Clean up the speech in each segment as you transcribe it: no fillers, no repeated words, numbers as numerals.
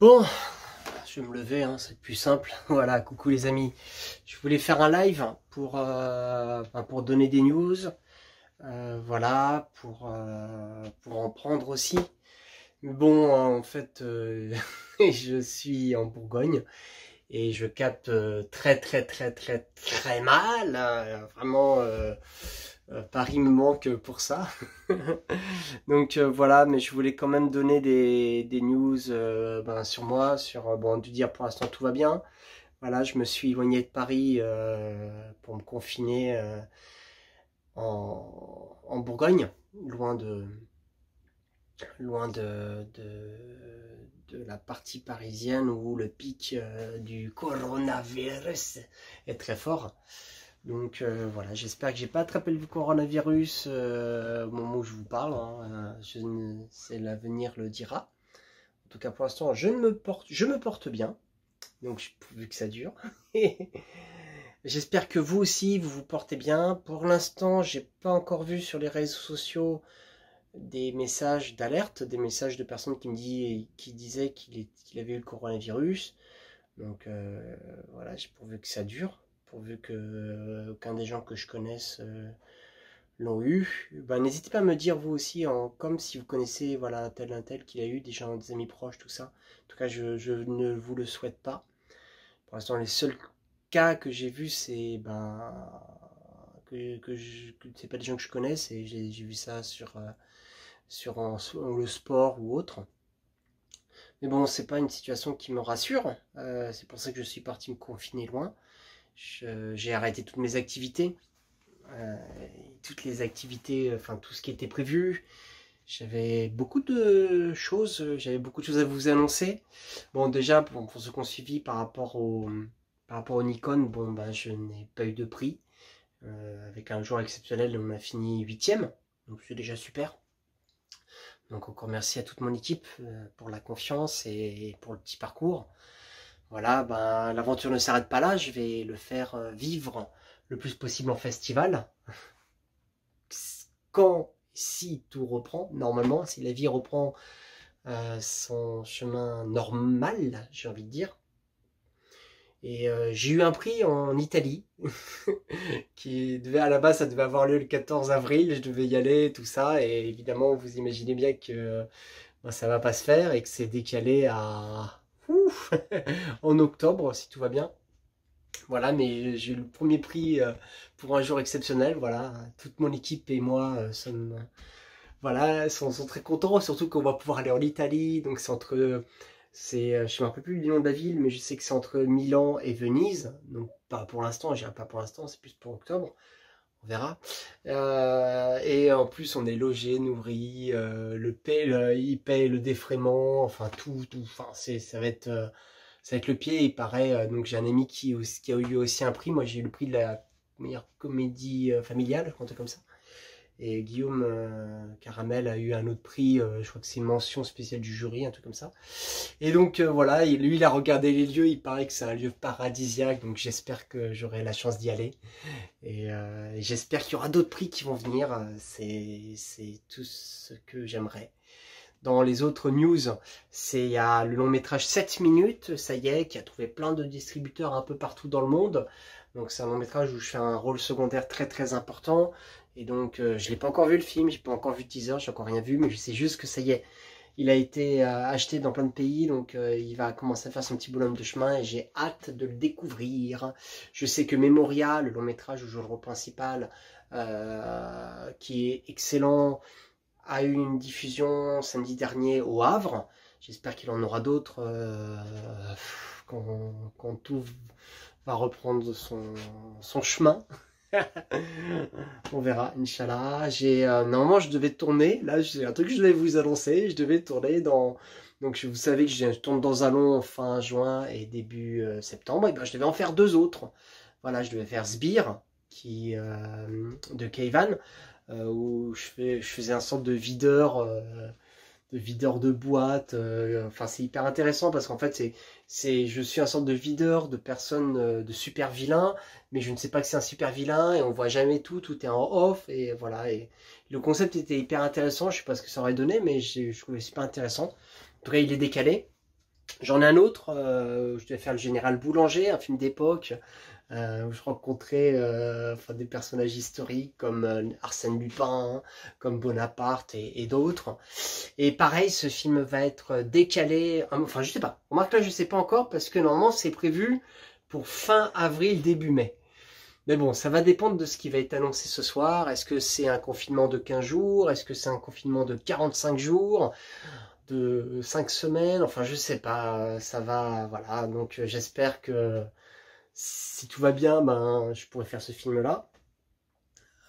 Bon, je vais me lever, hein, c'est plus simple. Voilà, coucou les amis. Je voulais faire un live pour donner des news. Voilà, pour en prendre aussi. Mais bon, en fait, je suis en Bourgogne et je capte très mal. Vraiment, Paris me manque pour ça. Donc voilà, mais je voulais quand même donner des news sur moi, bon, de dire pour l'instant tout va bien. Voilà, je me suis éloigné de Paris pour me confiner en Bourgogne, loin de la partie parisienne où le pic du coronavirus est très fort. Donc voilà, j'espère que j'ai pas attrapé le coronavirus au moment où je vous parle, hein. C'est l'avenir le dira. En tout cas pour l'instant je me porte bien, donc vu que ça dure. J'espère que vous aussi vous vous portez bien. Pour l'instant j'ai pas encore vu sur les réseaux sociaux des messages d'alerte, des messages de personnes qui disaient qu'il avait eu le coronavirus. Donc voilà, j'ai pourvu que ça dure, pourvu que aucun des gens que je connaisse l'ont eu. Ben, n'hésitez pas à me dire vous aussi, comme si vous connaissez voilà, un tel qu'il a eu, des gens, des amis proches, tout ça. En tout cas, je ne vous le souhaite pas. Pour l'instant, les seuls cas que j'ai vus, c'est c'est pas des gens que je connaisse, et j'ai vu ça sur le sport ou autre. Mais bon, c'est pas une situation qui me rassure. C'est pour ça que je suis parti me confiner loin. J'ai arrêté toutes mes activités. Toutes les activités, enfin tout ce qui était prévu. J'avais beaucoup de choses à vous annoncer. Bon, déjà, pour ceux qui ont suivi par rapport au Nikon, bon, bah, je n'ai pas eu de prix. Avec un jour exceptionnel, on a fini 8e. Donc c'est déjà super. Donc encore merci à toute mon équipe pour la confiance et pour le petit parcours. Voilà, ben, l'aventure ne s'arrête pas là, je vais le faire vivre le plus possible en festival. Si tout reprend, normalement, si la vie reprend son chemin normal, j'ai envie de dire. Et j'ai eu un prix en Italie, à la base, ça devait avoir lieu le 14 avril, je devais y aller, tout ça, et évidemment, vous imaginez bien que ça va pas se faire, et que c'est décalé en octobre, si tout va bien. Voilà, mais j'ai eu le premier prix pour un jour exceptionnel, voilà, toute mon équipe et moi sont très contents, surtout qu'on va pouvoir aller en Italie, donc je me rappelle plus du nom de la ville, mais je sais que c'est entre Milan et Venise. Donc pas pour l'instant, j'irai pas pour l'instant, c'est plus pour octobre. On verra. Et en plus, on est logé, nourri, il paye le défraiement, enfin tout. Enfin, ça va être le pied. Il paraît. Donc j'ai un ami qui a eu aussi un prix. Moi, j'ai eu le prix de la meilleure comédie familiale, un truc comme ça. Et Guillaume Caramel a eu un autre prix, je crois que c'est une mention spéciale du jury, un truc comme ça. Et donc voilà, lui il a regardé les lieux, il paraît que c'est un lieu paradisiaque, donc j'espère que j'aurai la chance d'y aller. Et j'espère qu'il y aura d'autres prix qui vont venir, c'est tout ce que j'aimerais. Dans les autres news, il y a le long métrage 7 minutes, ça y est, qui a trouvé plein de distributeurs un peu partout dans le monde. Donc c'est un long métrage où je fais un rôle secondaire très important. Et donc je l'ai pas encore vu le film, j'ai pas encore vu le teaser, j'ai encore rien vu, mais je sais juste que ça y est, il a été acheté dans plein de pays, donc il va commencer à faire son petit bonhomme de chemin et j'ai hâte de le découvrir. Je sais que Memoria, le long métrage où je joue le rôle principal, qui est excellent, a eu une diffusion samedi dernier au Havre. J'espère qu'il en aura d'autres quand tout va reprendre son chemin. On verra, Inch'Allah. Normalement, je devais tourner. Là, j'ai un truc que je devais vous annoncer. Je devais tourner dans. Donc, vous savez que je tourne dans un long fin juin et début septembre. Et ben, je devais en faire 2 autres. Voilà, je devais faire Sbire, de Keivan, où je faisais un sorte de videur de boîte. Enfin, c'est hyper intéressant parce qu'en fait, je suis un sorte de videur de personnes, de super vilains, mais je ne sais pas que c'est un super vilain et on voit jamais tout est en off et voilà. Et le concept était hyper intéressant. Je sais pas ce que ça aurait donné, mais je trouvais super intéressant. En tout cas, il est décalé. J'en ai un autre, je devais faire le général Boulanger, un film d'époque, où je rencontrais enfin, des personnages historiques comme Arsène Lupin, comme Bonaparte et d'autres. Et pareil, ce film va être décalé, enfin je sais pas, remarque là je sais pas encore parce que normalement c'est prévu pour fin avril, début mai. Mais bon, ça va dépendre de ce qui va être annoncé ce soir. Est-ce que c'est un confinement de 15 jours? Est-ce que c'est un confinement de 45 jours? De 5 semaines? Enfin, je sais pas. Ça va, voilà. Donc, j'espère que si tout va bien, ben, je pourrai faire ce film-là.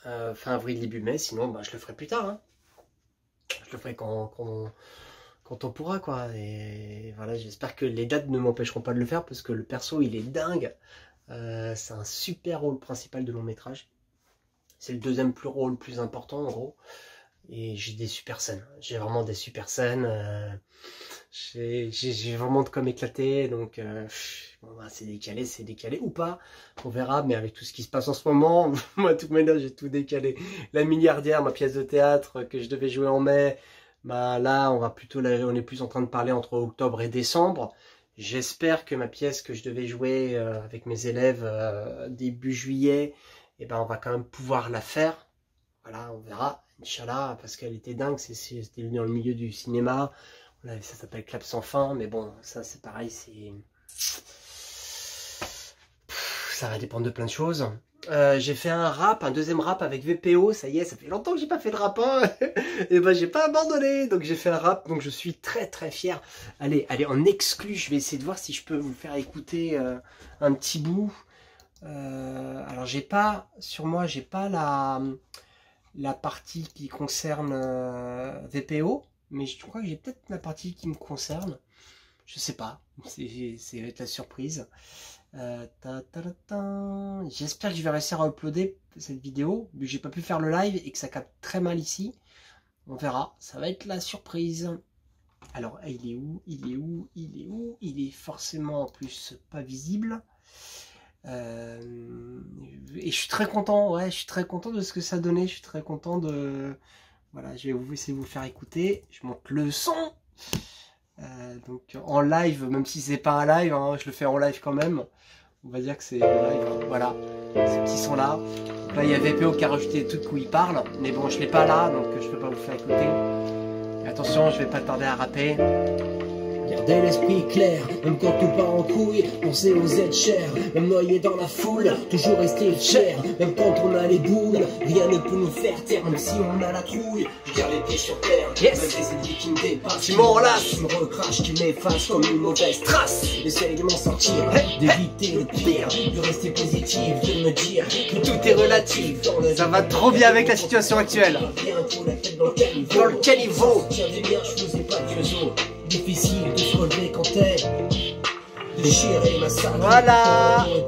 Fin avril, début mai. Sinon, ben, je le ferai plus tard. Hein. Je le ferai quand on pourra, quoi. Et voilà, j'espère que les dates ne m'empêcheront pas de le faire parce que le perso, il est dingue. C'est un super rôle principal de long métrage. C'est le deuxième rôle plus important en gros. Et j'ai des super scènes. J'ai vraiment des super scènes. J'ai vraiment de quoi m'éclater. Donc bon, bah, c'est décalé ou pas. On verra. Mais avec tout ce qui se passe en ce moment, moi tout maintenant j'ai tout décalé. La Milliardaire, ma pièce de théâtre que je devais jouer en mai. Bah là on est plus en train de parler entre octobre et décembre. J'espère que ma pièce que je devais jouer avec mes élèves début juillet, eh ben, on va quand même pouvoir la faire. Voilà, on verra, Inch'Allah, parce qu'elle était dingue, c'était dans le milieu du cinéma. Ça s'appelle Clap sans fin, mais bon, ça c'est pareil, ça va dépendre de plein de choses. J'ai fait un deuxième rap avec VPO, ça y est, ça fait longtemps que j'ai pas fait de rap, hein. Et ben j'ai pas abandonné, donc j'ai fait un rap, donc je suis très très fier. Allez, en exclu, je vais essayer de voir si je peux vous faire écouter un petit bout. Alors j'ai pas, sur moi, j'ai pas la partie qui concerne VPO, mais je crois que j'ai peut-être la partie qui me concerne. Je sais pas, c'est va être la surprise. J'espère que je vais réussir à uploader cette vidéo, vu que j'ai pas pu faire le live et que ça capte très mal ici. On verra, ça va être la surprise. Alors, il est où? Il est où? Il est où? Il est forcément en plus pas visible. Et je suis très content, ouais, je suis très content de ce que ça donnait. Je suis très content de... Voilà, je vais essayer de vous faire écouter. Je monte le son. Donc en live, même si c'est pas un live, hein, je le fais en live quand même. On va dire que c'est live, hein. Voilà, ces petits sons là. Donc là il y a VPO qui a rajouté des trucs où il parle, mais bon je l'ai pas là, donc je peux pas vous faire écouter. Et attention, je vais pas tarder à rapper. Gardez l'esprit clair, même quand tout part en couille, pensez aux aides chères, même noyé dans la foule, toujours rester cher, même quand on a les boules, rien ne peut nous faire taire, même si on a la trouille, je garde les pieds sur terre, yes. malgré cette vie qui me dépasse, qui m'enlace, qui me recrache, qui m'efface comme une mauvaise trace, j'essaye de m'en sortir, d'éviter le pire, de rester positif, de me dire que tout est relatif, ça va trop bien avec la situation actuelle, dans le caniveau, je faisais pas de zo. Difficile de se relever quand t'es déchiré, massacré. Voilà. Et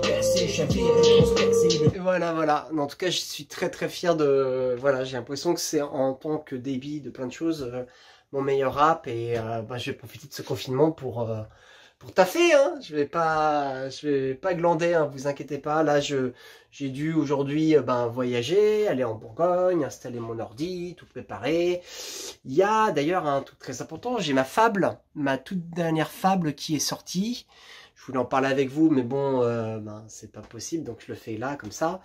voilà. En tout cas, je suis très très fier de... Voilà, j'ai l'impression que c'est en tant que débit de plein de choses, mon meilleur rap. Et bah, je vais profiter de ce confinement pour taffer. Hein. Je vais pas glander, hein, vous inquiétez pas. Là, j'ai dû aujourd'hui ben, voyager, aller en Bourgogne, installer mon ordi, tout préparer. Il y a d'ailleurs un truc très important, j'ai ma toute dernière fable qui est sortie. Je voulais en parler avec vous, mais bon, ben, c'est pas possible, donc je le fais là, comme ça.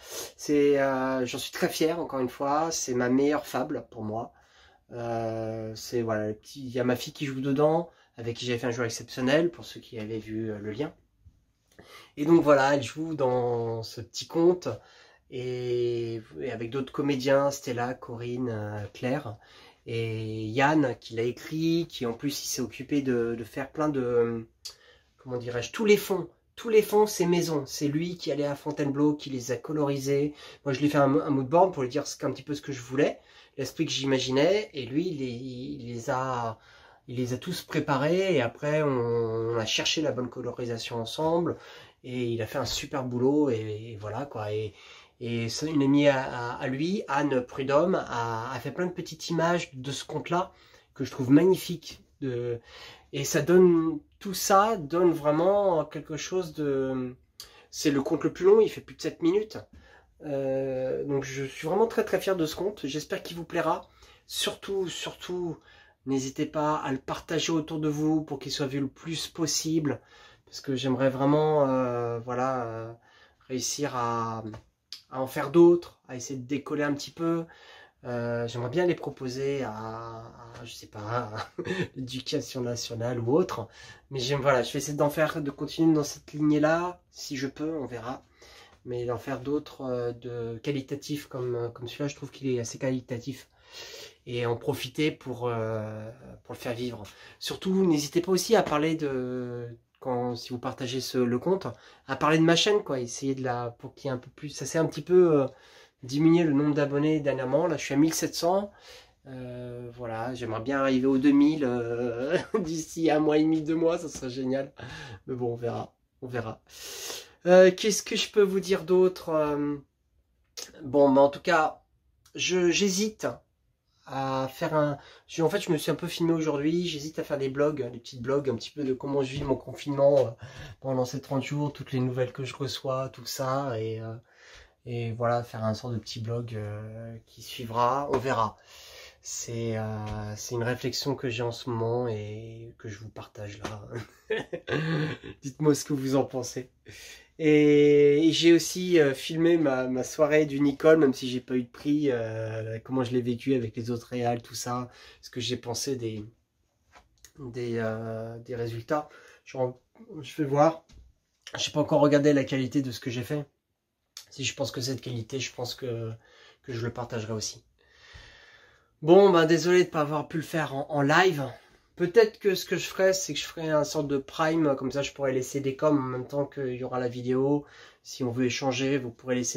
J'en suis très fier, encore une fois, c'est ma meilleure fable pour moi. Voilà, il y a ma fille qui joue dedans, avec qui j'avais fait un joueur exceptionnel, pour ceux qui avaient vu le lien. Et donc voilà, elle joue dans ce petit conte, et avec d'autres comédiens, Stella, Corinne, Claire, et Yann qui l'a écrit, qui en plus il s'est occupé de faire plein de, comment dirais-je, tous les fonds, c'est maison, c'est lui qui allait à Fontainebleau, qui les a colorisés. Moi je lui ai fait un moodboard pour lui dire un petit peu ce que je voulais, l'esprit que j'imaginais, et lui il les a tous préparés, et après on a cherché la bonne colorisation ensemble, et il a fait un super boulot, et voilà quoi. Et une amie à lui, Anne Prudhomme, a fait plein de petites images de ce conte-là que je trouve magnifique. Et ça donne, tout ça donne vraiment quelque chose de... C'est le conte le plus long, il fait plus de 7 minutes. Donc je suis vraiment très très fier de ce conte. J'espère qu'il vous plaira. Surtout, N'hésitez pas à le partager autour de vous pour qu'il soit vu le plus possible. Parce que j'aimerais vraiment voilà, réussir à en faire d'autres, à essayer de décoller un petit peu. J'aimerais bien les proposer à je sais pas, à l'éducation nationale ou autre. Mais voilà, je vais essayer de continuer dans cette lignée-là. Si je peux, on verra. Mais d'en faire d'autres de qualitatifs comme celui-là, je trouve qu'il est assez qualitatif. Et en profiter pour le faire vivre. Surtout, n'hésitez pas aussi à parler si vous partagez le compte, à parler de ma chaîne, quoi. Essayer pour qu'il y ait un peu plus. Ça s'est un petit peu diminué le nombre d'abonnés dernièrement. Là, je suis à 1700. Voilà, j'aimerais bien arriver aux 2000 d'ici un mois et demi, 2 mois, ça serait génial. Mais bon, on verra. On verra. Qu'est-ce que je peux vous dire d'autre? Bon, mais en tout cas, j'hésite à faire en fait, je me suis un peu filmé aujourd'hui. J'hésite à faire des petits blogs, un petit peu de comment je vis mon confinement pendant ces 30 jours, toutes les nouvelles que je reçois, tout ça. Et voilà, faire un sort de petit blog qui suivra. On verra. C'est une réflexion que j'ai en ce moment et que je vous partage là. Dites-moi ce que vous en pensez. Et j'ai aussi filmé ma soirée du Nicole, même si j'ai pas eu de prix, comment je l'ai vécu avec les autres réals, tout ça, ce que j'ai pensé des résultats. Je vais voir. J'ai pas encore regardé la qualité de ce que j'ai fait. Si je pense que c'est de qualité, je pense que je le partagerai aussi. Bon, ben désolé de ne pas avoir pu le faire en live. Peut-être que ce que je ferai, c'est que je ferai un sorte de prime, comme ça je pourrais laisser des coms en même temps qu'il y aura la vidéo. Si on veut échanger, vous pourrez laisser